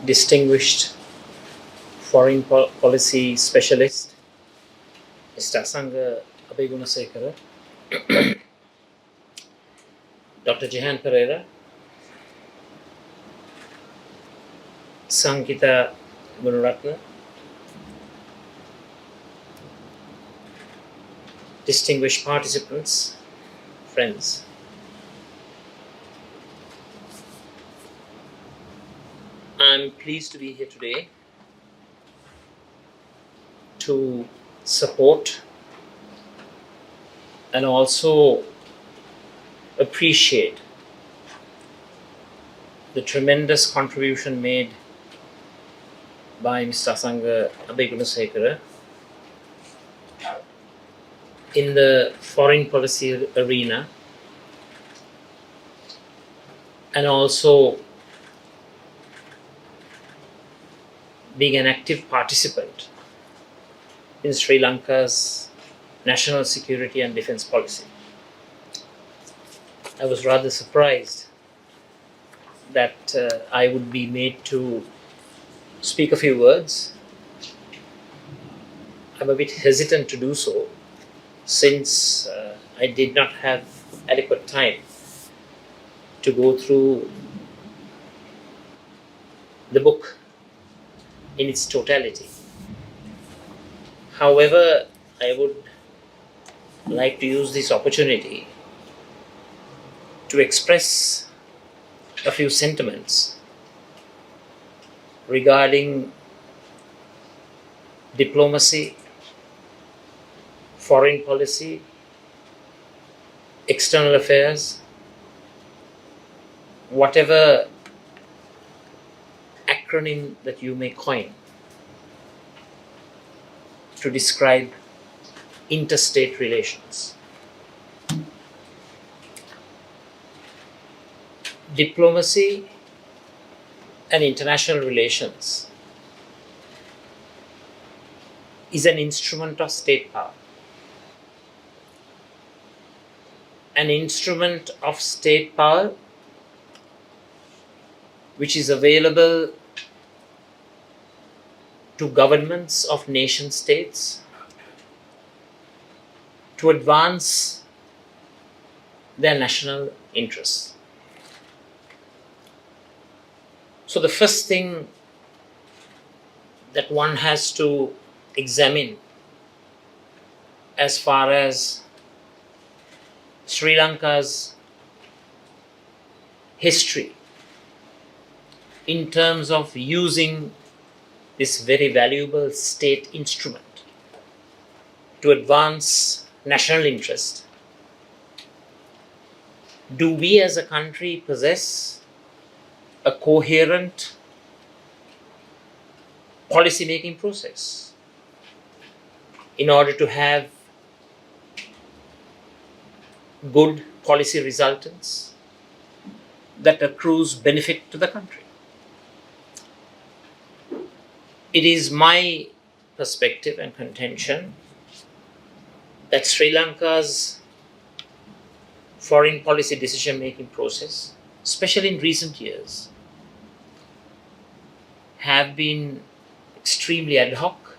distinguished foreign policy specialist, Mr. Asanga Abeyagoonasekera, Dr Jehan Perera, Sankhitha Gunaratne, distinguished participants, friends. I'm pleased to be here today to support and also appreciate the tremendous contribution made by Mr. Asanga Abeyagoonasekera in the foreign policy arena, and also being an active participant in Sri Lanka's national security and defense policy. I was rather surprised that I would be made to speak a few words. I'm a bit hesitant to do so since I did not have adequate time to go through the book in its totality. However, I would like to use this opportunity to express a few sentiments regarding diplomacy, foreign policy, external affairs, whatever acronym that you may coin to describe interstate relations. Diplomacy and international relations is an instrument of state power. An instrument of state power which is available to governments of nation states to advance their national interests. So the first thing that one has to examine as far as Sri Lanka's history in terms of using this very valuable state instrument to advance national interest. Do we as a country possess a coherent policy-making process in order to have good policy resultants that accrues benefit to the country? It is my perspective and contention that Sri Lanka's foreign policy decision-making process, especially in recent years, have been extremely ad hoc,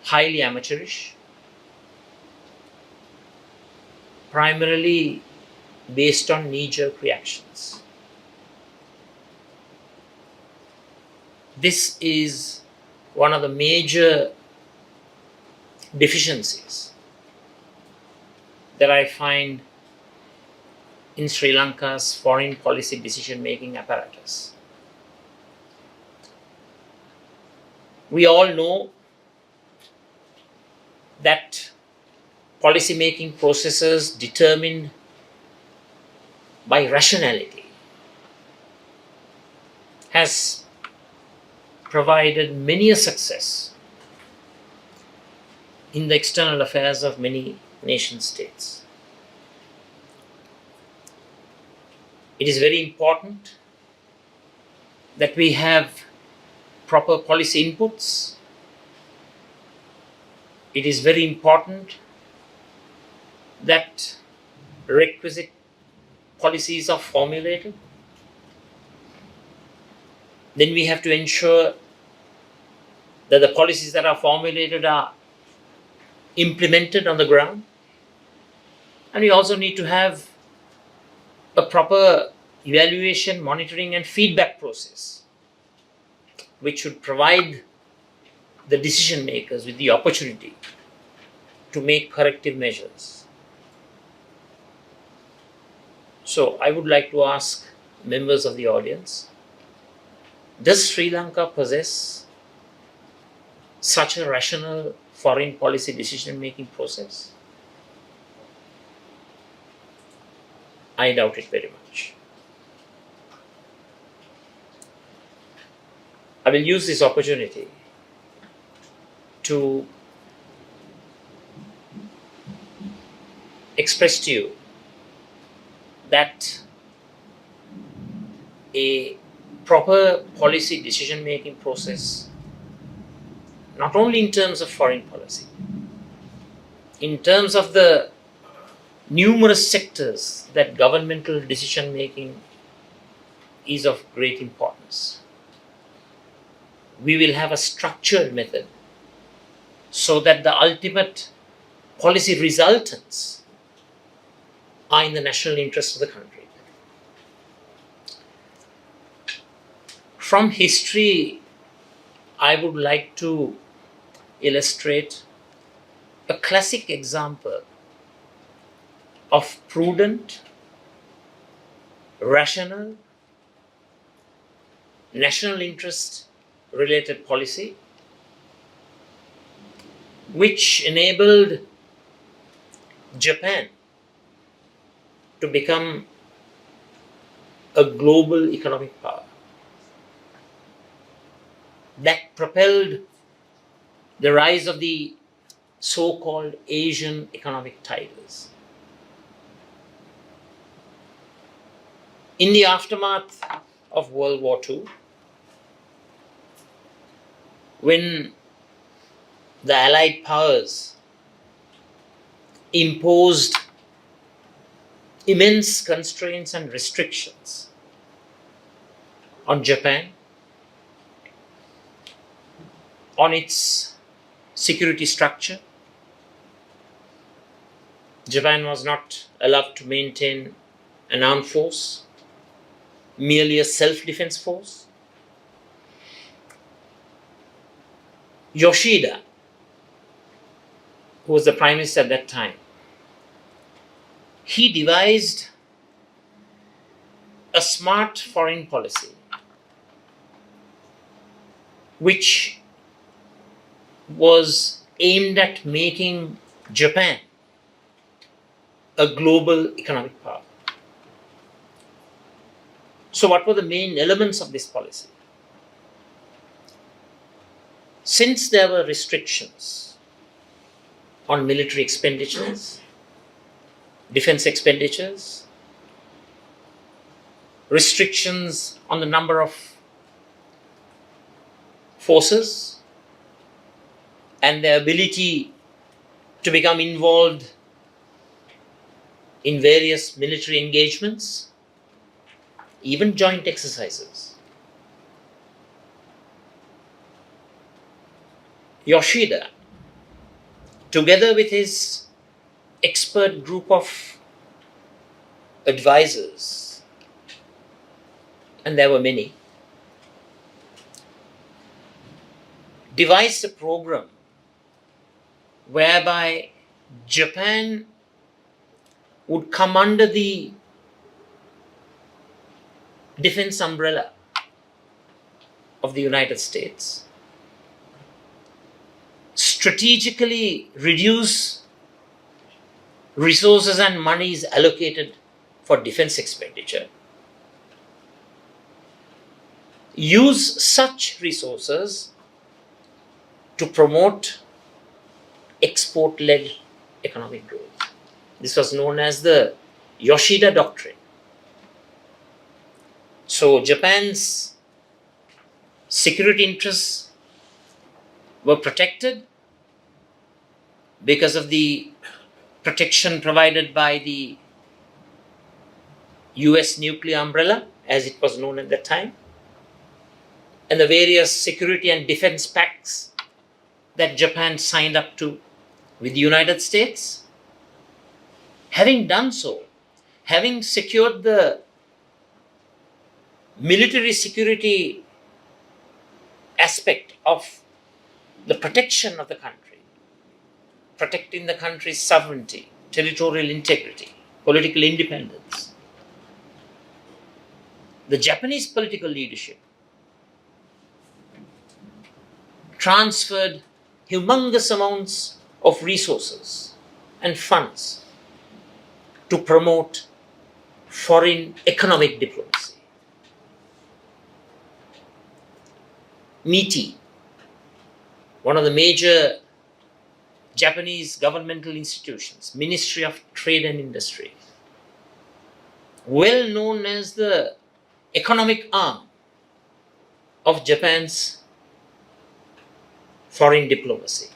highly amateurish, primarily based on knee-jerk reactions. This is one of the major deficiencies that I find in Sri Lanka's foreign policy decision-making apparatus. We all know that policy-making processes determined by rationality has provided many a success in the external affairs of many nation states. It is very important that we have proper policy inputs. It is very important that requisite policies are formulated. then we have to ensure that the policies that are formulated are implemented on the ground. And we also need to have a proper evaluation, monitoring, and feedback process, which should provide the decision makers with the opportunity to make corrective measures. So I would like to ask members of the audience, does Sri Lanka possess such a rational foreign policy decision-making process? I doubt it very much. I will use this opportunity to express to you that a proper policy decision-making process, not only in terms of foreign policy, in terms of the numerous sectors that governmental decision-making is of great importance. We will have a structured method so that the ultimate policy resultants are in the national interest of the country. From history, I would like to illustrate a classic example of prudent, rational, national interest related policy which enabled Japan to become a global economic power, that propelled the rise of the so-called Asian economic tigers. In the aftermath of World War II, when the Allied powers imposed immense constraints and restrictions on Japan, on its security structure, Japan was not allowed to maintain an armed force, merely a self-defense force. Yoshida, who was the prime minister at that time, he devised a smart foreign policy which was aimed at making Japan a global economic power. So what were the main elements of this policy? Since there were restrictions on military expenditures, defense expenditures, restrictions on the number of forces and their ability to become involved in various military engagements, even joint exercises, Yoshida, together with his expert group of advisors, and there were many, devised a program whereby Japan would come under the defense umbrella of the United States, strategically reduce resources and monies allocated for defense expenditure, use such resources to promote export-led economic growth. This was known as the Yoshida Doctrine. So Japan's security interests were protected because of the protection provided by the US nuclear umbrella, as it was known at that time. and the various security and defense pacts that Japan signed up to with the United States. Having done so, having secured the military security aspect of the protection of the country, protecting the country's sovereignty, territorial integrity, political independence, the Japanese political leadership transferred humongous amounts of resources and funds to promote foreign economic diplomacy. MITI, one of the major Japanese governmental institutions, Ministry of Trade and Industry, well known as the economic arm of Japan's foreign diplomacy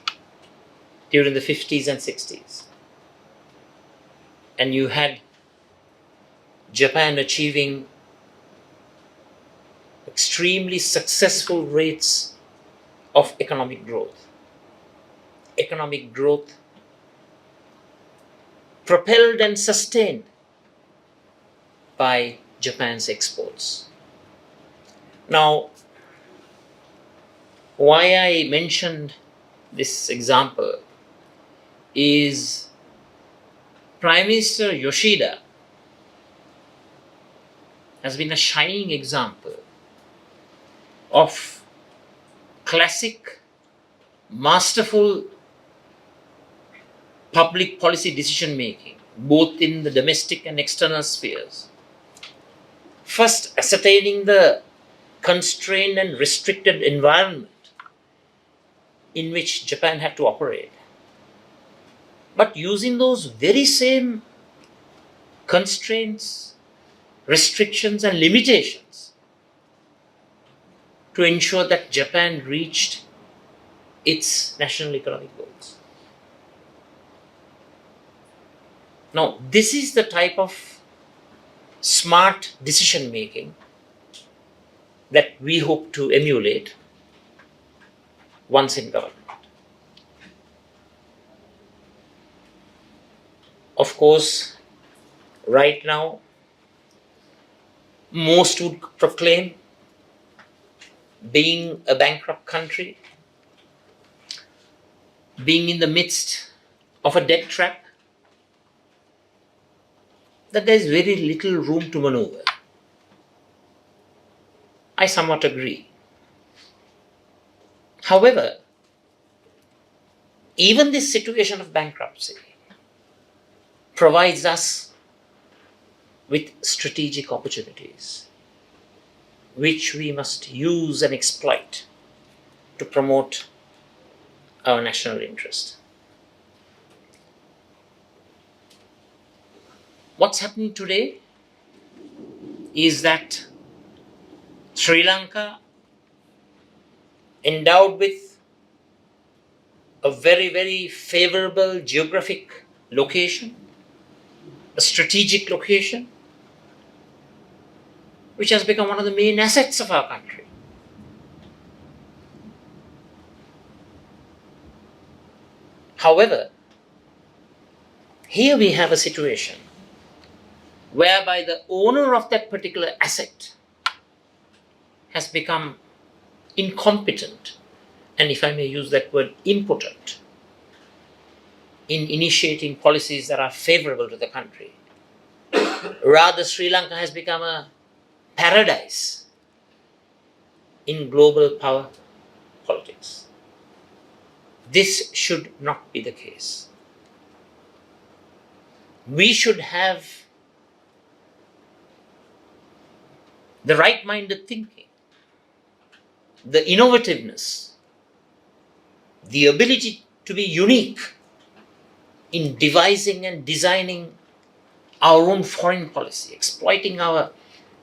during the 50s and 60s. And you had Japan achieving extremely successful rates of economic growth. Economic growth propelled and sustained by Japan's exports. Now, why I mentioned this example is Prime Minister Yoshida has been a shining example of classic, masterful public policy decision making, both in the domestic and external spheres. First, ascertaining the constrained and restricted environment in which Japan had to operate, but using those very same constraints, restrictions, and limitations to ensure that Japan reached its national economic goals. Now, this is the type of smart decision making that we hope to emulate once in government. Of course, right now, most would proclaim being a bankrupt country, being in the midst of a debt trap, that there is very little room to maneuver. I somewhat agree. However, even this situation of bankruptcy provides us with strategic opportunities, which we must use and exploit to promote our national interest. What's happening today is that Sri Lanka, endowed with a very, very favorable geographic location, a strategic location, which has become one of the main assets of our country. However, here we have a situation whereby the owner of that particular asset has become incompetent, and if I may use that word, impotent, in initiating policies that are favorable to the country. Rather, Sri Lanka has become a paradise in global power politics. This should not be the case. We should have the right-minded thinking, the innovativeness, the ability to be unique in devising and designing our own foreign policy, exploiting our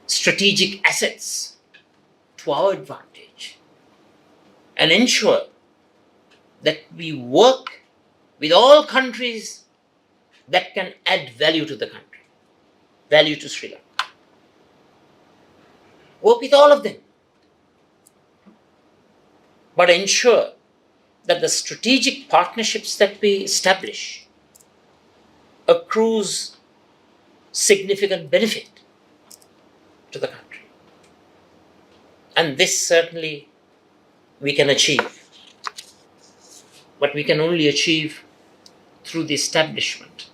strategic assets to our advantage, and ensure that we work with all countries that can add value to the country, value to Sri Lanka. Work with all of them. but ensure that the strategic partnerships that we establish accrues significant benefit to the country. And this certainly we can achieve. But we can only achieve through the establishment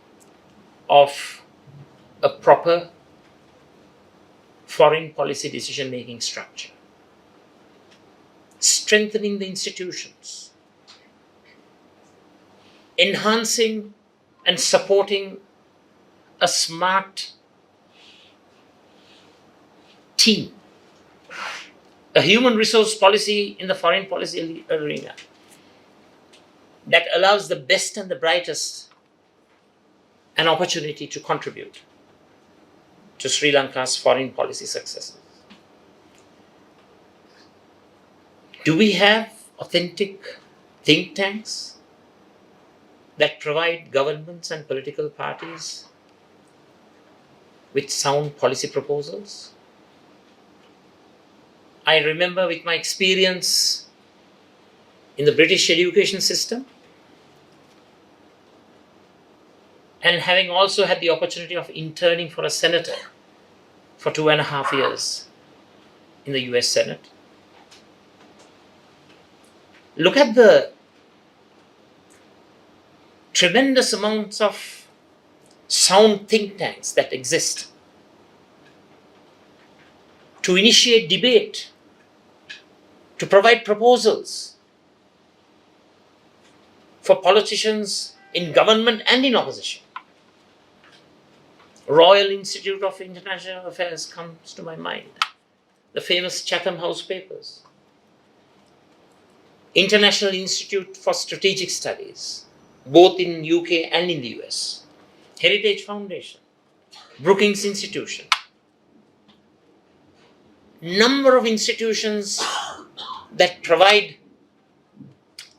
of a proper foreign policy decision-making structure, strengthening the institutions, enhancing and supporting a smart team, a human resource policy in the foreign policy arena that allows the best and the brightest an opportunity to contribute to Sri Lanka's foreign policy successes. Do we have authentic think tanks that provide governments and political parties with sound policy proposals? I remember with my experience in the British education system, and having also had the opportunity of interning for a senator for 2.5 years in the US Senate. Look at the tremendous amounts of sound think tanks that exist to initiate debate, to provide proposals for politicians in government and in opposition. Royal Institute of International Affairs comes to my mind. The famous Chatham House Papers. International Institute for Strategic Studies, both in UK and in the US. Heritage Foundation, Brookings Institution. Number of institutions that provide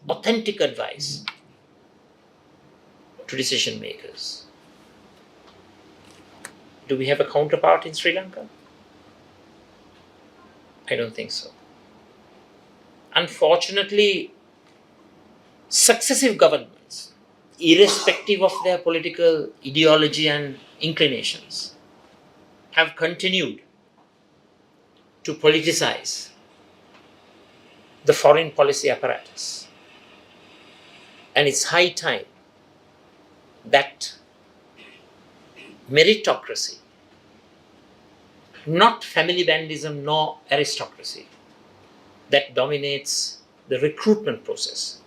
authentic advice to decision makers. Do we have a counterpart in Sri Lanka? I don't think so. Unfortunately, successive governments, irrespective of their political ideology and inclinations, have continued to politicize the foreign policy apparatus. And it's high time that meritocracy, not family bandism nor aristocracy, that dominates the recruitment process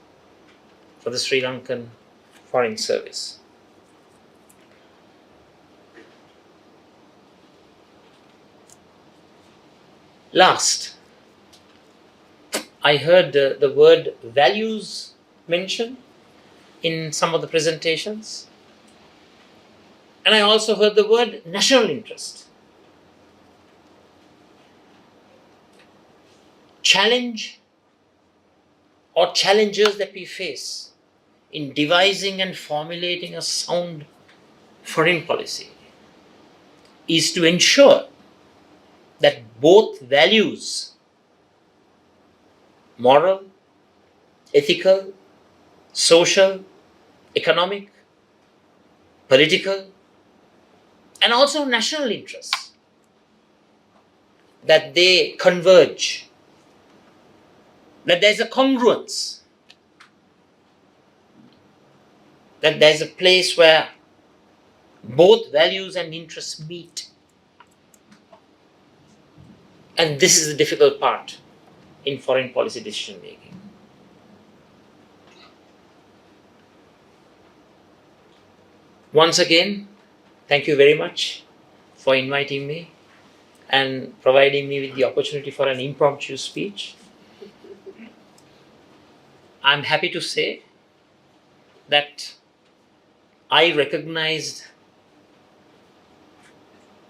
for the Sri Lankan Foreign Service. Last, I heard the word values mentioned in some of the presentations. And I also heard the word national interest. Challenge or challenges that we face in devising and formulating a sound foreign policy is to ensure that both values, moral, ethical, social, economic, political, and also national interests, that they converge, that there's a congruence, that there's a place where both values and interests meet. And this is the difficult part in foreign policy decision making. Once again, thank you very much for inviting me and providing me with the opportunity for an impromptu speech. I'm happy to say that I recognized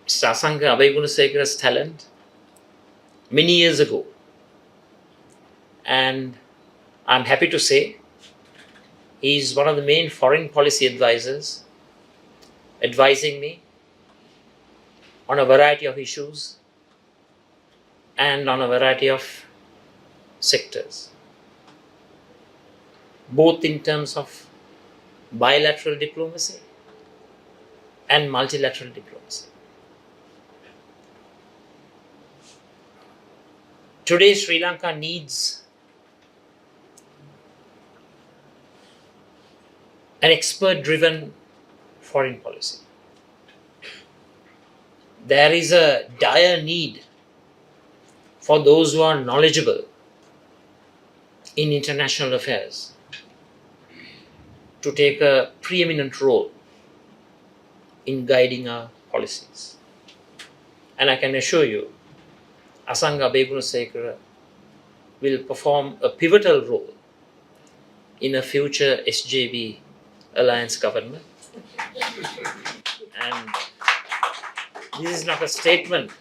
Mr. Asanga Abeyagoonasekera's talent many years ago. And I'm happy to say he's one of the main foreign policy advisors, advising me on a variety of issues and on a variety of sectors. both in terms of bilateral diplomacy and multilateral diplomacy. Today, Sri Lanka needs an expert-driven foreign policy. There is a dire need for those who are knowledgeable in international affairs to take a preeminent role in guiding our policies. And I can assure you, Asanga Abeyagoonasekera will perform a pivotal role in a future SJB alliance government. And this is not a statement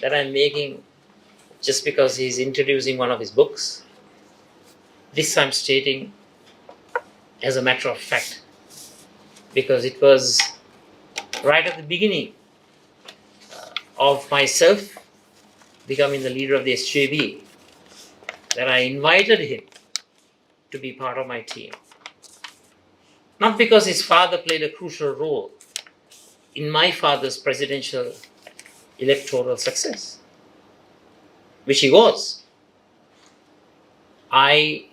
that I'm making just because he's introducing one of his books. This I'm stating as a matter of fact, because it was right at the beginning of myself becoming the leader of the SJB that I invited him to be part of my team. Not because his father played a crucial role in my father's presidential electoral success, which he was. I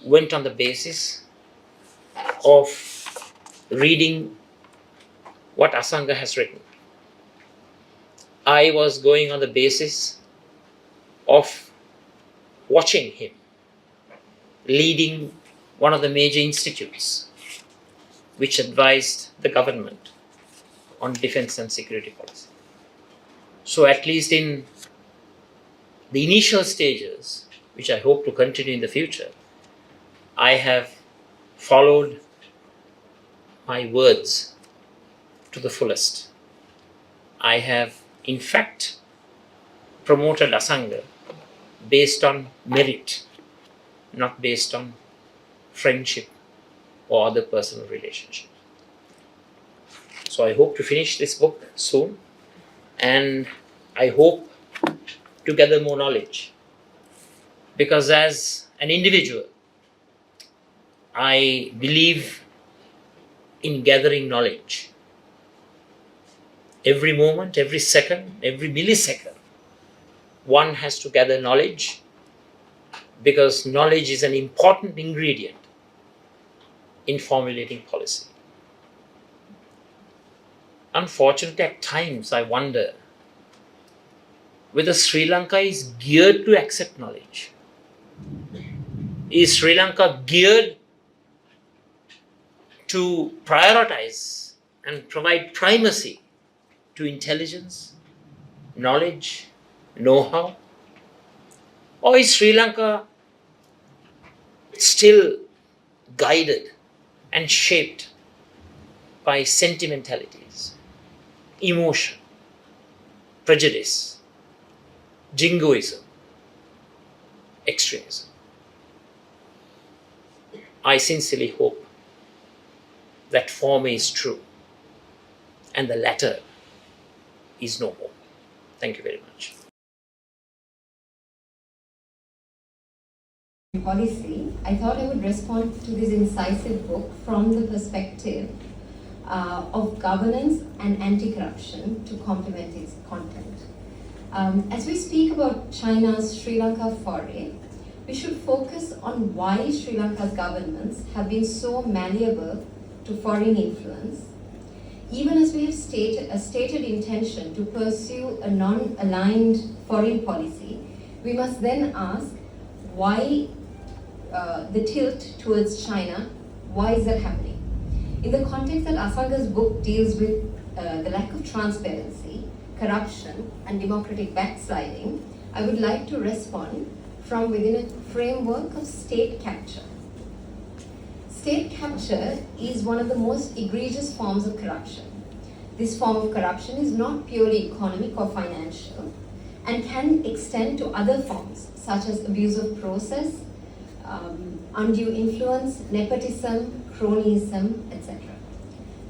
went on the basis of reading what Asanga has written. I was going on the basis of watching him leading one of the major institutes which advised the government on defense and security policy. So at least in the initial stages, which I hope to continue in the future, I have followed my words to the fullest. I have, in fact, promoted Asanga based on merit, not based on friendship or other personal relationships. So I hope to finish this book soon, and I hope to gather more knowledge, because as an individual, I believe in gathering knowledge. Every moment, every second, every millisecond, one has to gather knowledge, because knowledge is an important ingredient in formulating policy. Unfortunately, at times I wonder whether Sri Lanka is geared to accept knowledge. Is Sri Lanka geared to prioritize and provide primacy to intelligence, knowledge, know-how? Or is Sri Lanka still guided and shaped by sentimentalities, emotion, prejudice, jingoism, extremism? I sincerely hope that former is true and the latter is no more. Thank you very much. Policy, I thought I would respond to this incisive book from the perspective of governance and anti-corruption to complement its content. As we speak about China's Sri Lanka foray, we should focus on why Sri Lanka's governments have been so malleable to foreign influence. Even as we have a stated intention to pursue a non-aligned foreign policy, we must then ask why the tilt towards China, why is that happening? In the context that Asanga's book deals with the lack of transparency, corruption, and democratic backsliding, I would like to respond from within a framework of state capture. State capture is one of the most egregious forms of corruption. This form of corruption is not purely economic or financial and can extend to other forms such as abuse of process, undue influence, nepotism, cronyism, etc.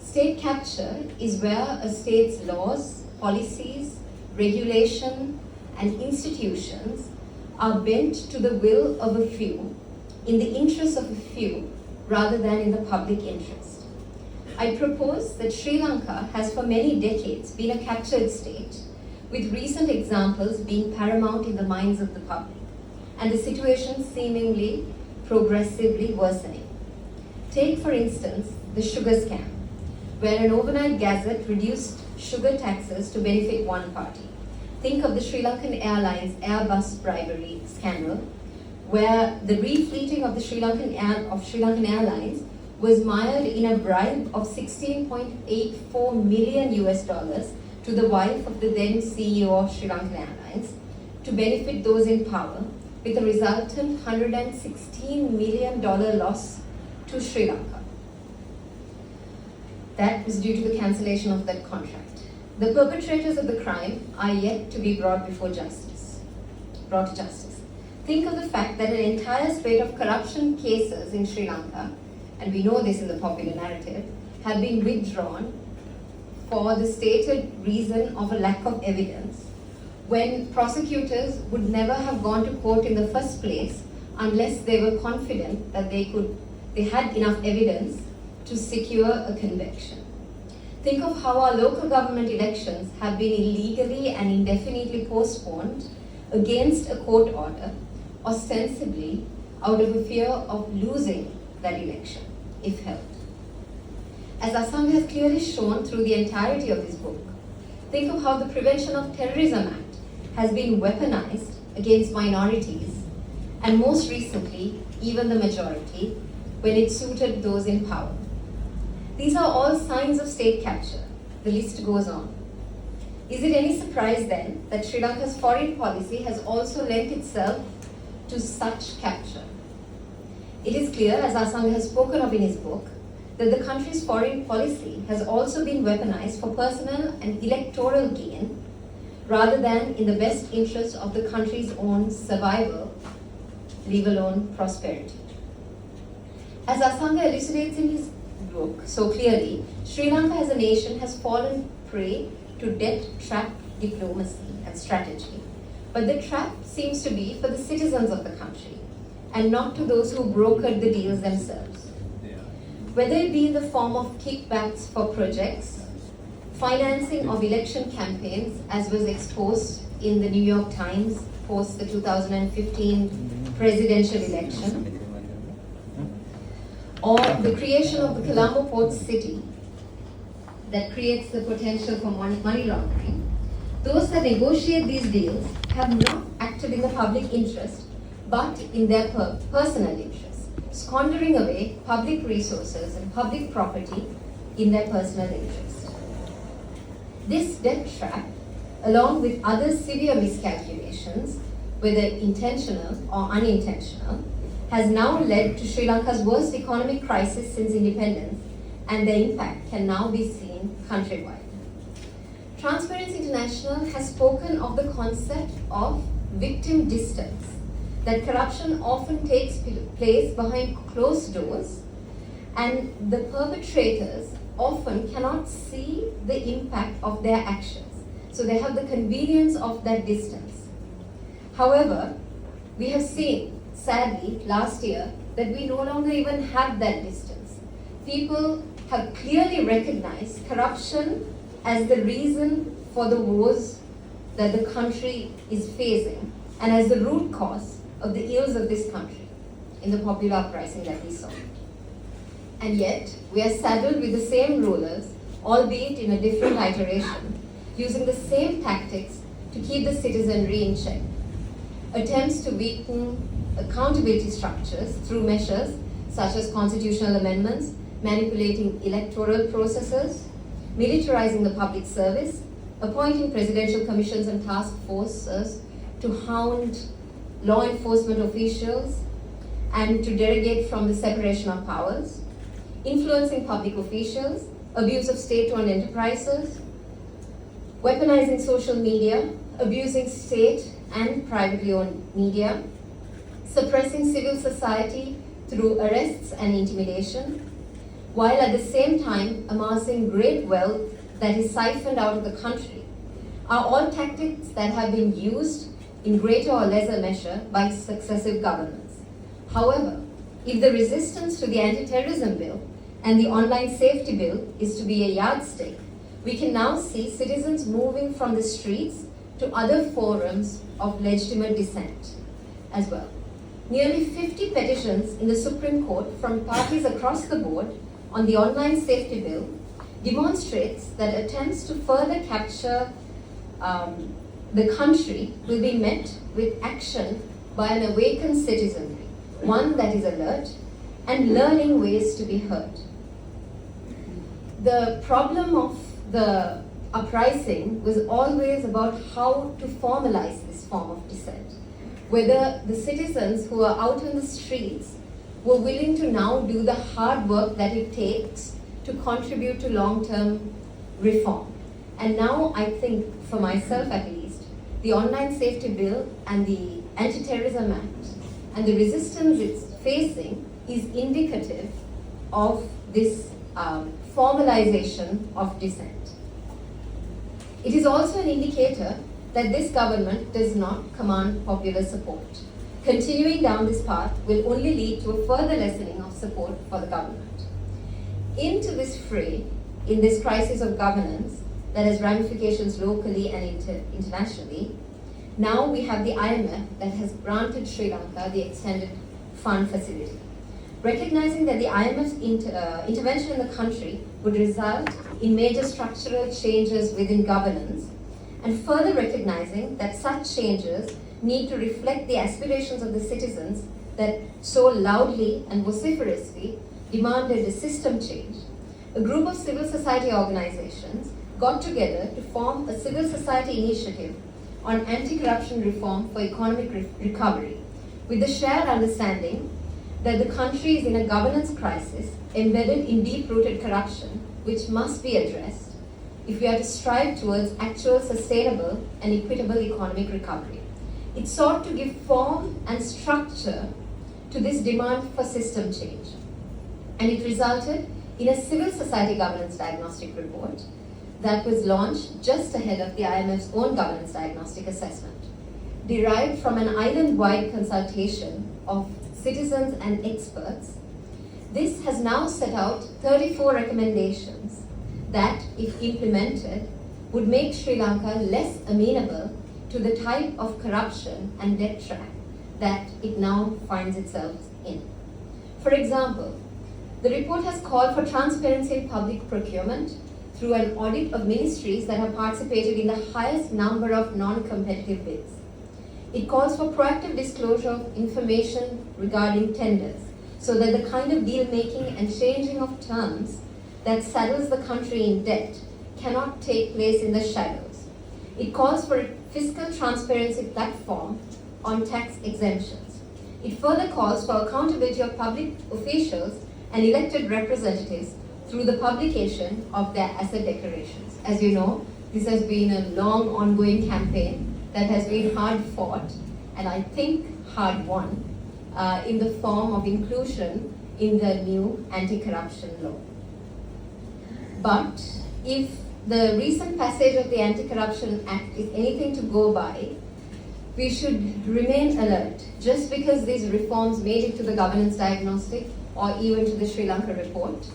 State capture is where a state's laws, policies, regulation, and institutions are bent to the will of a few, in the interest of a few, rather than in the public interest. I propose that Sri Lanka has for many decades been a captured state, with recent examples being paramount in the minds of the public, and the situation seemingly progressively worsening. Take, for instance, the sugar scam, where an overnight gazette reduced sugar taxes to benefit one party. Think of the Sri Lankan Airlines Airbus bribery scandal, where the refleeting of the Sri Lankan Airlines was mired in a bribe of $16.84 million to the wife of the then CEO of Sri Lankan Airlines to benefit those in power, with a resultant $116 million loss to Sri Lanka. That was due to the cancellation of that contract. The perpetrators of the crime are yet to be brought to justice. Think of the fact that an entire spate of corruption cases in Sri Lanka, and we know this in the popular narrative, have been withdrawn for the stated reason of a lack of evidence, when prosecutors would never have gone to court in the first place unless they were confident that they had enough evidence to secure a conviction. Think of how our local government elections have been illegally and indefinitely postponed against a court order, ostensibly out of a fear of losing that election, if held. As Asanga has clearly shown through the entirety of his book, think of how the Prevention of Terrorism Act has been weaponized against minorities, and most recently, even the majority, when it suited those in power. These are all signs of state capture. The list goes on. Is it any surprise then that Sri Lanka's foreign policy has also lent itself to such capture? It is clear, as Asanga has spoken of in his book, that the country's foreign policy has also been weaponized for personal and electoral gain, rather than in the best interest of the country's own survival, leave alone prosperity. As Asanga elucidates in his book so clearly, Sri Lanka as a nation has fallen prey to debt trap diplomacy and strategy. But the trap seems to be for the citizens of the country, and not to those who brokered the deals themselves. Whether it be in the form of kickbacks for projects, financing of election campaigns, as was exposed in the New York Times post the 2015 presidential election, or the creation of the Colombo port city that creates the potential for money laundering, those that negotiate these deals have not acted in the public interest, but in their personal interest, squandering away public resources and public property in their personal interest. This debt trap, along with other severe miscalculations, whether intentional or unintentional, has now led to Sri Lanka's worst economic crisis since independence, and the impact can now be seen countrywide. Transparency International has spoken of the concept of victim distance, that corruption often takes place behind closed doors, and the perpetrators often cannot see the impact of their actions, so they have the convenience of that distance. However, we have seen, sadly, last year, that we no longer even have that distance. People have clearly recognized corruption as the reason for the wars that the country is facing, and as the root cause of the ills of this country in the popular uprising that we saw. And yet, we are saddled with the same rulers, albeit in a different iteration, using the same tactics to keep the citizenry in check. Attempts to weaken accountability structures through measures such as constitutional amendments, manipulating electoral processes, militarizing the public service, appointing presidential commissions and task forces to hound law enforcement officials and to derogate from the separation of powers, influencing public officials, abuse of state-owned enterprises, weaponizing social media, abusing state and privately owned media, suppressing civil society through arrests and intimidation, while at the same time amassing great wealth that is siphoned out of the country, are all tactics that have been used in greater or lesser measure by successive governments. However, If the resistance to the anti-terrorism bill and the online safety bill is to be a yardstick, we can now see citizens moving from the streets to other forums of legitimate dissent as well. Nearly 50 petitions in the Supreme Court from parties across the board on the online safety bill demonstrates that attempts to further capture the country will be met with action by an awakened citizenry, one that is alert and learning ways to be heard. The problem of the uprising was always about how to formalize this form of dissent. Whether the citizens who are out on the streets were willing to now do the hard work that it takes to contribute to long-term reform. And now I think, for myself at least, the online safety bill and the anti-terrorism act and the resistance it's facing is indicative of this formalization of dissent. It is also an indicator that this government does not command popular support. Continuing down this path will only lead to a further lessening of support for the government. Into this fray, in this crisis of governance that has ramifications locally and internationally, now we have the IMF that has granted Sri Lanka the extended fund facility. Recognizing that the IMF's intervention in the country would result in major structural changes within governance, and further recognizing that such changes need to reflect the aspirations of the citizens that so loudly and vociferously demanded a system change, a group of civil society organizations got together to form a civil society initiative on anti-corruption reform for economic recovery, with the shared understanding that the country is in a governance crisis embedded in deep-rooted corruption, which must be addressed if we are to strive towards actual sustainable and equitable economic recovery. It sought to give form and structure to this demand for system change, and it resulted in a civil society governance diagnostic report that was launched just ahead of the IMF's own governance diagnostic assessment. Derived from an island-wide consultation of citizens and experts, this has now set out 34 recommendations that, if implemented, would make Sri Lanka less amenable to the type of corruption and debt trap that it now finds itself in. For example, the report has called for transparency in public procurement through an audit of ministries that have participated in the highest number of non-competitive bids. It calls for proactive disclosure of information regarding tenders, so that the kind of deal-making and changing of terms that saddles the country in debt cannot take place in the shadows. It calls for a fiscal transparency platform on tax exemptions. It further calls for accountability of public officials and elected representatives through the publication of their asset declarations. As you know, this has been a long ongoing campaign that has been hard fought and I think hard won in the form of inclusion in the new anti-corruption law. But if the recent passage of the Anti-Corruption Act is anything to go by, we should remain alert. Just because these reforms made it to the governance diagnostic or even to the Sri Lanka report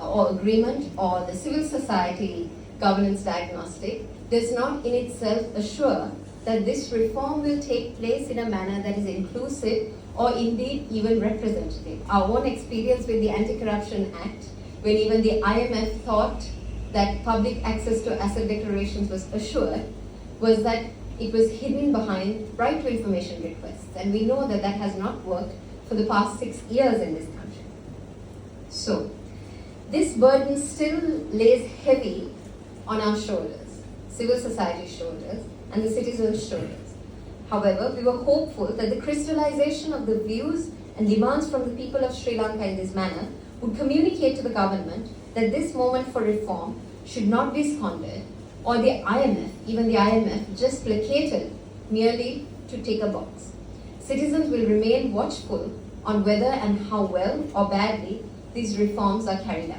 or agreement or the civil society governance diagnostic does not in itself assure that this reform will take place in a manner that is inclusive or indeed even representative. Our own experience with the Anti-Corruption Act, when even the IMF thought that public access to asset declarations was assured, was that it was hidden behind right to information requests. And we know that that has not worked for the past 6 years in this country. So, this burden still lays heavy on our shoulders, civil society's shoulders, and the citizens' shoulders. However, we were hopeful that the crystallization of the views and demands from the people of Sri Lanka in this manner would communicate to the government that this moment for reform should not be squandered, or the IMF, even the IMF, just placated merely to tick a box. Citizens will remain watchful on whether and how well or badly these reforms are carried out.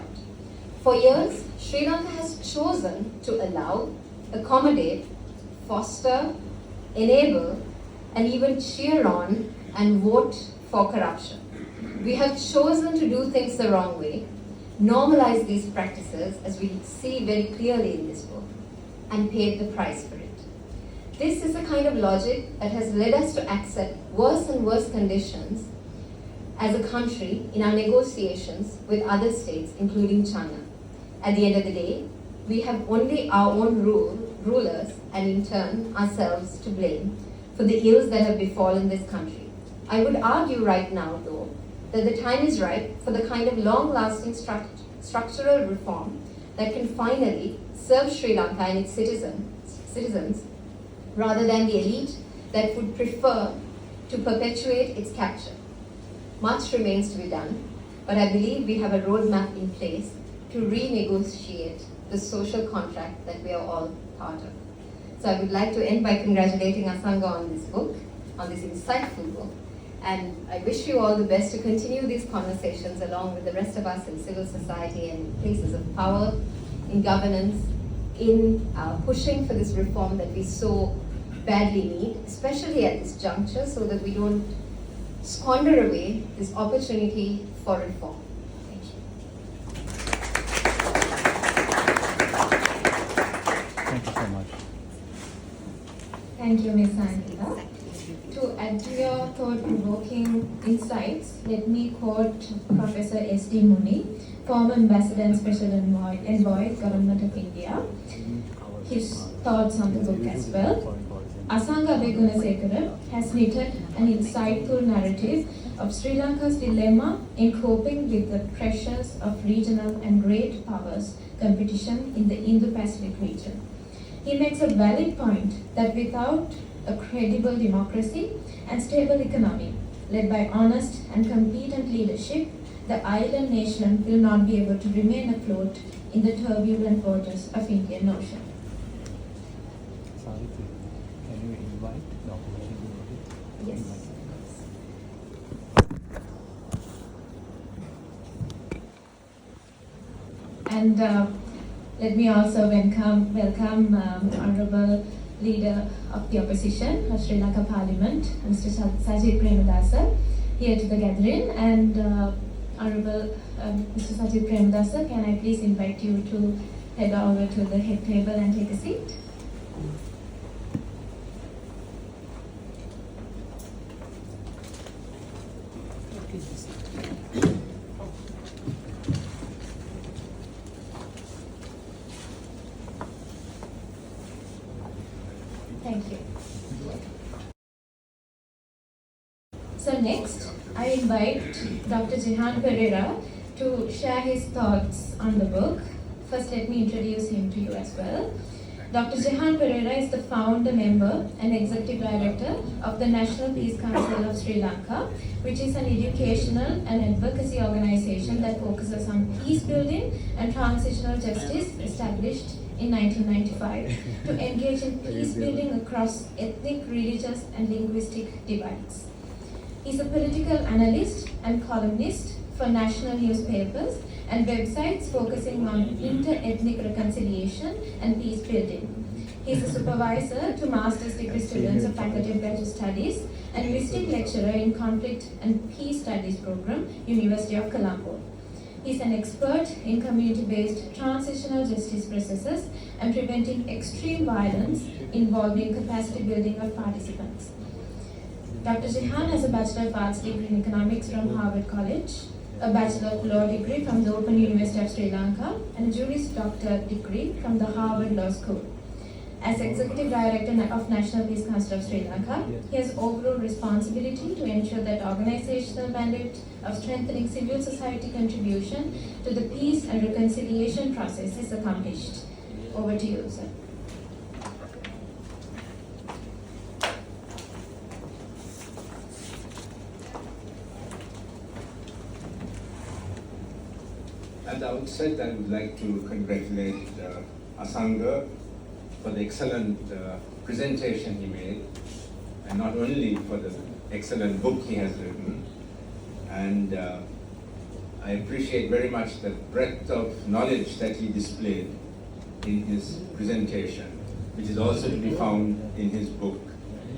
For years, Sri Lanka has chosen to allow, accommodate, foster, enable, and even cheer on and vote for corruption. We have chosen to do things the wrong way, normalize these practices, as we see very clearly in this book, and paid the price for it. This is the kind of logic that has led us to accept worse and worse conditions as a country in our negotiations with other states, including China. At the end of the day, we have only our own rulers and in turn ourselves to blame for the ills that have befallen this country. I would argue right now, though, that the time is ripe for the kind of long-lasting structural reform that can finally serve Sri Lanka and its citizens rather than the elite that would prefer to perpetuate its capture. Much remains to be done, but I believe we have a roadmap in place to renegotiate the social contract that we are all part of. So I would like to end by congratulating Asanga on this book, on this insightful book, and I wish you all the best to continue these conversations along with the rest of us in civil society and in places of power, in governance, in pushing for this reform that we so badly need, especially at this juncture, so that we don't squander away this opportunity for reform. Thank you. Thank you so much. Thank you, Ms. Sankhitha. To add to your thought-provoking insights, let me quote Professor S.D. Muni, former Ambassador and Special Envoy, Government of India, his thoughts on the book as well. Asanga Abeyagoonasekera has knitted an insightful narrative of Sri Lanka's dilemma in coping with the pressures of regional and great powers competition in the Indo-Pacific region. He makes a valid point that without a credible democracy and stable economy, led by honest and competent leadership, the island nation will not be able to remain afloat in the turbulent waters of Indian Ocean. Sajith, can you invite Dr. Jehan Perera? Yes. And let me also welcome Honorable Leader of the Opposition of Sri Lanka Parliament, Mr. Sajith Premadasa, here to the gathering. And Honorable Mr. Sajith Premadasa, can I please invite you to head over to the head table and take a seat? Thank you. So next, I invite Dr. Jehan Perera to share his thoughts on the book. First, let me introduce him to you as well. Dr. Jehan Perera is the founder member and executive director of the National Peace Council of Sri Lanka, which is an educational and advocacy organization that focuses on peace building and transitional justice, established in 1995 to engage in peace building across ethnic, religious, and linguistic divides. He's a political analyst and columnist for national newspapers and websites focusing on inter-ethnic reconciliation and peace building. He's a supervisor to master's degree students of Faculty of Graduate Studies and visiting lecturer in Conflict and Peace Studies program, University of Colombo. He's an expert in community-based transitional justice processes and preventing extreme violence involving capacity building of participants. Dr. Jehan has a Bachelor of Arts degree in Economics from Harvard College, a Bachelor of Law degree from the Open University of Sri Lanka, and a Juris Doctor degree from the Harvard Law School. As Executive Director of National Peace Council of Sri Lanka, he has overall responsibility to ensure that organizational mandate of strengthening civil society contribution to the peace and reconciliation process is accomplished. Over to you, sir. At the outset, I would like to congratulate Asanga for the excellent presentation he made, and not only for the excellent book he has written. And I appreciate very much the breadth of knowledge that he displayed in his presentation, which is also to be found in his book.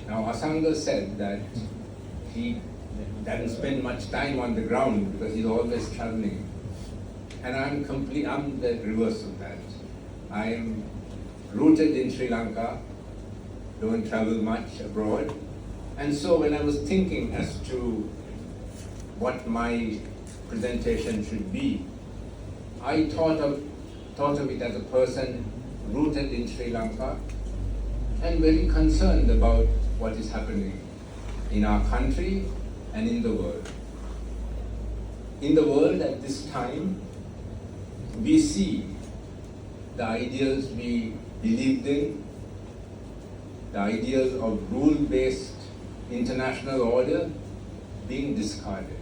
Now, Asanga said that he doesn't spend much time on the ground because he's always traveling. And I'm the reverse of that. I am rooted in Sri Lanka, don't travel much abroad. And so when I was thinking as to what my presentation should be, I thought of it as a person rooted in Sri Lanka and very concerned about what is happening in our country and in the world. In the world at this time, we see the ideals we believed in, the ideals of rule-based international order being discarded,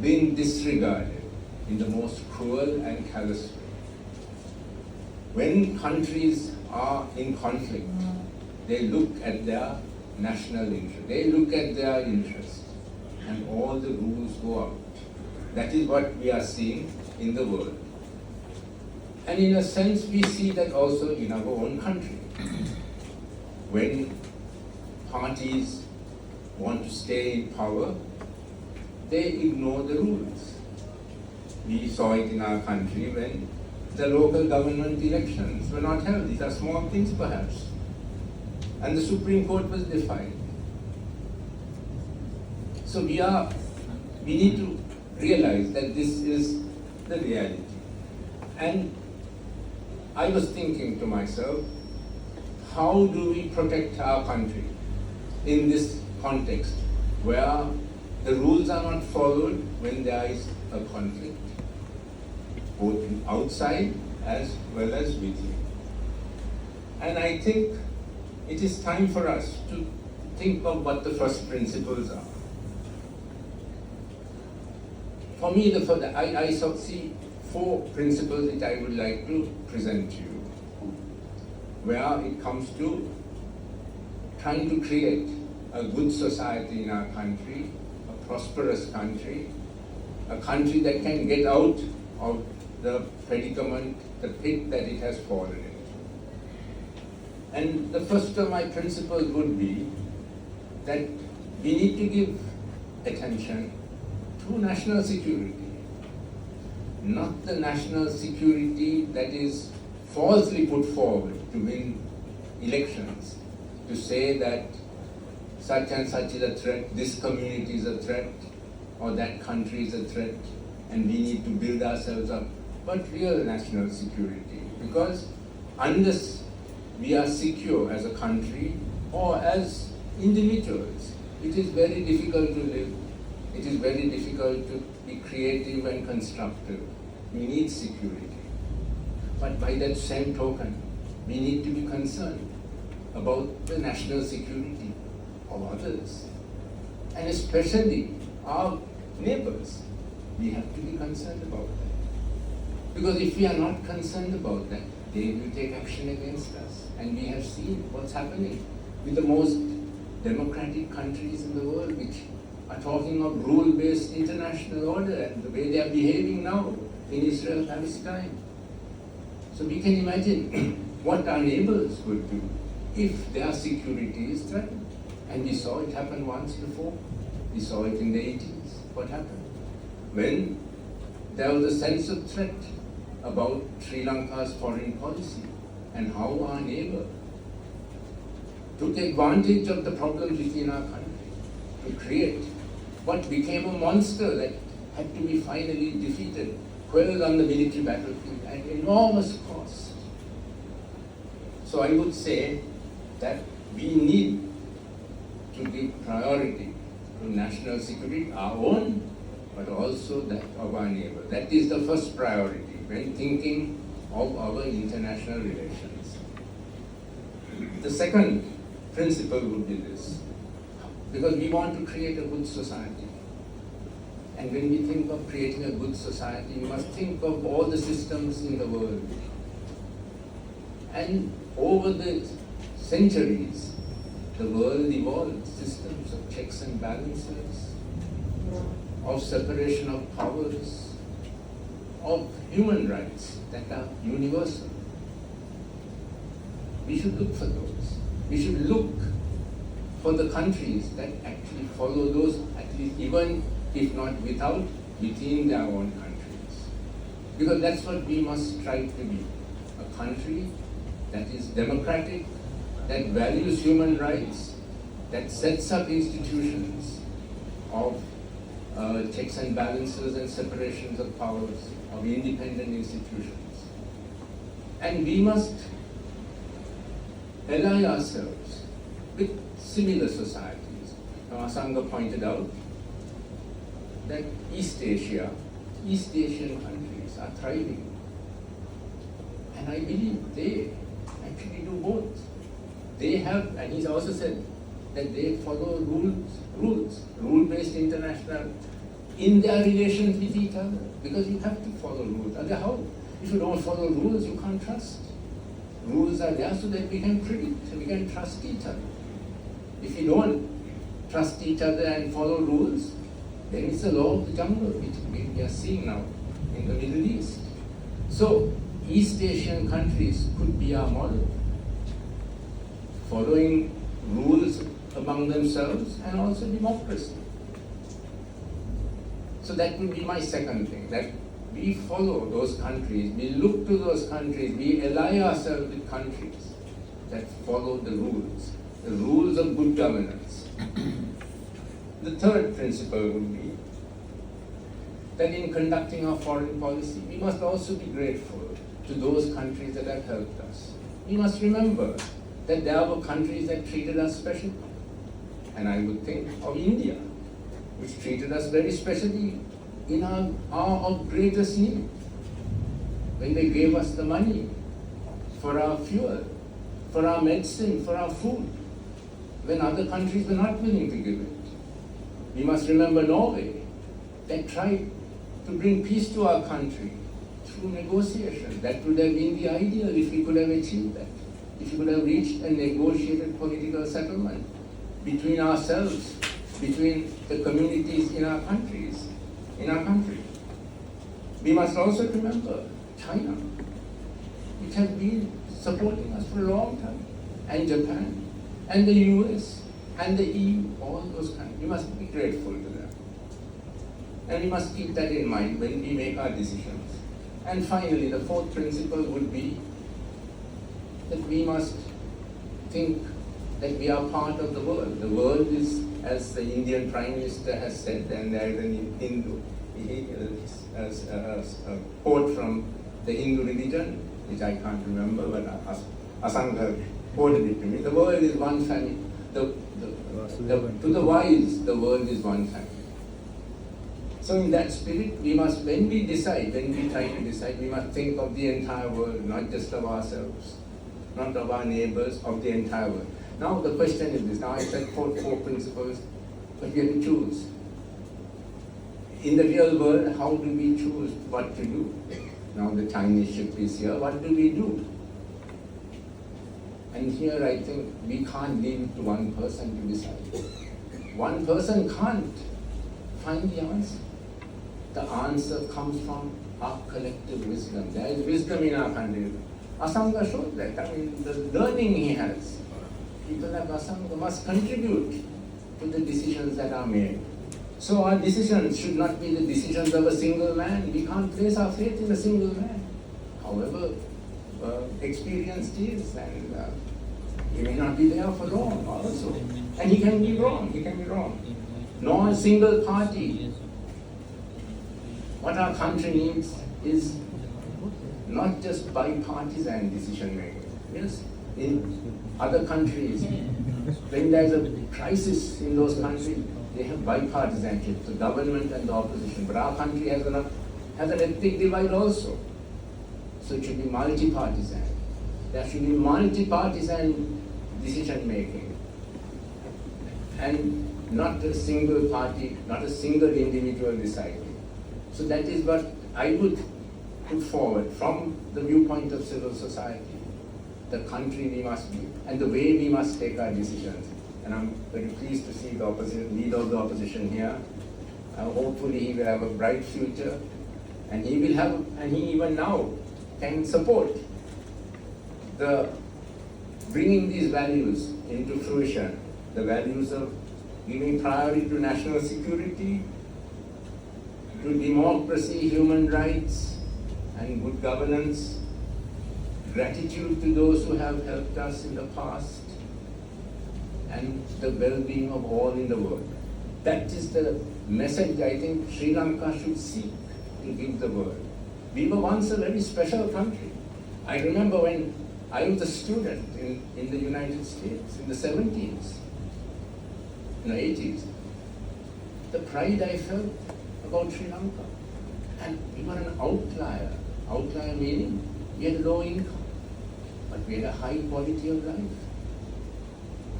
being disregarded in the most cruel and callous way. When countries are in conflict, they look at their national interest, they look at their interests, and all the rules go out. That is what we are seeing in the world. And in a sense, we see that also in our own country. When parties want to stay in power, they ignore the rules. We saw it in our country when the local government elections were not held. These are small things perhaps. And the Supreme Court was defied. So we need to realize that this is the reality. And I was thinking to myself, how do we protect our country in this context where the rules are not followed when there is a conflict, both outside as well as within? And I think it is time for us to think of what the first principles are. For me, I see 4 principles that I would like to present to you, where it comes to trying to create a good society in our country, a prosperous country, a country that can get out of the predicament, the pit that it has fallen into. And the first of my principles would be that we need to give attention to national security. Not the national security that is falsely put forward to win elections, to say that such and such is a threat, this community is a threat, or that country is a threat, and we need to build ourselves up. But real national security, because unless we are secure as a country or as individuals, it is very difficult to live. It is very difficult to be creative and constructive. We need security. But by that same token, we need to be concerned about the national security of others, and especially our neighbors. We have to be concerned about that. Because if we are not concerned about that, they will take action against us. And we have seen what's happening with the most democratic countries in the world, which are talking of rule-based international order and the way they are behaving now in Israel-Palestine. So we can imagine what our neighbors would do if their security is threatened. And we saw it happen once before. We saw it in the 80s. What happened? When there was a sense of threat about Sri Lanka's foreign policy and how our neighbor took advantage of the problems within our country to create what became a monster that had to be finally defeated, quelled on the military battlefield at enormous cost. So I would say that we need to give priority to national security, our own, but also that of our neighbor. That is the first priority when thinking of our international relations. The second principle would be this, because we want to create a good society. And when we think of creating a good society, we must think of all the systems in the world. And over the centuries, the world evolved systems of checks and balances, of separation of powers, of human rights that are universal. We should look for those. We should look for the countries that actually follow those, at least even if not without, within their own countries. Because that's what we must strive to be, a country that is democratic, that values human rights, that sets up institutions of checks and balances and separations of powers, of independent institutions. And we must ally ourselves with similar societies. Now, Asanga pointed out that East Asian countries are thriving. And I believe they actually do both. They have, and he's also said that they follow rule-based international in their relations with each other. Because you have to follow rules. And how? If you don't follow rules, you can't trust. Rules are there so that we can predict, we can trust each other. If you don't trust each other and follow rules, then it's the law of the jungle, which we are seeing now in the Middle East. So, East Asian countries could be our model, following rules among themselves and also democracy. So that would be my second thing, that we follow those countries, we look to those countries, we ally ourselves with countries that follow the rules of good governance. The third principle would be that in conducting our foreign policy, we must also be grateful to those countries that have helped us. We must remember that there were countries that treated us specially. And I would think of India, which treated us very specially in our hour of greatest need, when they gave us the money for our fuel, for our medicine, for our food, when other countries were not willing to give it. We must remember Norway, that tried to bring peace to our country through negotiation. That would have been the ideal if we could have achieved that, if we could have reached a negotiated political settlement between ourselves, between the communities in our countries, in our country. We must also remember China, which has been supporting us for a long time, and Japan, and the US, and the EU, all those countries. We must be grateful to them. And we must keep that in mind when we make our decisions. And finally, the fourth principle would be that we must think that we are part of the world. The world is, as the Indian Prime Minister has said, and there is an Hindu, a quote from the Hindu religion, which I can't remember, but Asanga quoted it to me. The world is one family. To the wise, the world is one family. So in that spirit, we must, when we try to decide, we must think of the entire world, not just of ourselves, not of our neighbors, of the entire world. Now the question is this. Now I said four principles, but we have to choose. In the real world, how do we choose what to do? Now the Chinese ship is here, what do we do? And here I think we can't leave it to one person to decide. One person can't find the answer. The answer comes from our collective wisdom. There is wisdom in our country. Asanga showed that. I mean, the learning he has. People like Asanga must contribute to the decisions that are made. So our decisions should not be the decisions of a single man. We can't place our faith in a single man, however experienced he is, and he may not be there for long also. And he can be wrong, Nor a single party. What our country needs is not just bipartisan decision making. Yes, in other countries, when there's a crisis in those countries, they have bipartisanship, the government and the opposition. But our country has an ethnic divide also. So it should be multi-partisan. There should be multi-partisan decision making. And not a single party, not a single individual deciding. So that is what I would put forward from the viewpoint of civil society, the country we must be, and the way we must take our decisions. And I'm very pleased to see the leader of the opposition here. Hopefully he will have a bright future, and he even now can support the bringing these values into fruition the values of giving priority to national security, to democracy, human rights, and good governance, gratitude to those who have helped us in the past, and the well-being of all in the world. That is the message I think Sri Lanka should seek to give the world. We were once a very special country. I remember when I was a student in the United States in the 70s, 80s, the pride I felt about Sri Lanka. And we were an outlier. Outlier meaning we had low income, but we had a high quality of life.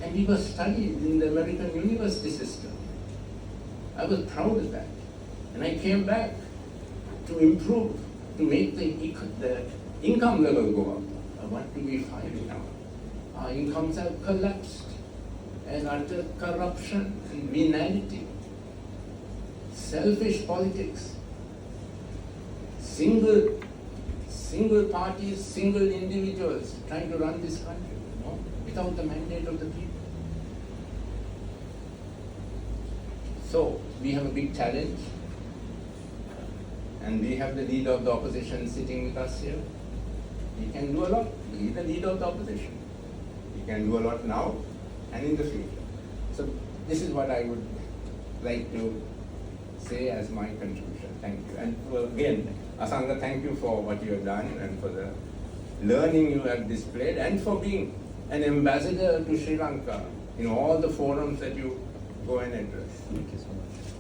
And we were studied in the American university system. I was proud of that. And I came back to improve, to make the income level go up. And what do we find now? Our incomes have collapsed, and utter corruption and venality, selfish politics, single parties, single individuals trying to run this country, without the mandate of the people. So we have a big challenge, and we have the leader of the opposition sitting with us here. He can do a lot. He is the leader of the opposition. He can do a lot now and in the future. So this is what I would like to say as my contribution. Thank you. And again, Asanga, thank you for what you have done and for the learning you have displayed and for being an ambassador to Sri Lanka in all the forums that you go and address. Thank you so much.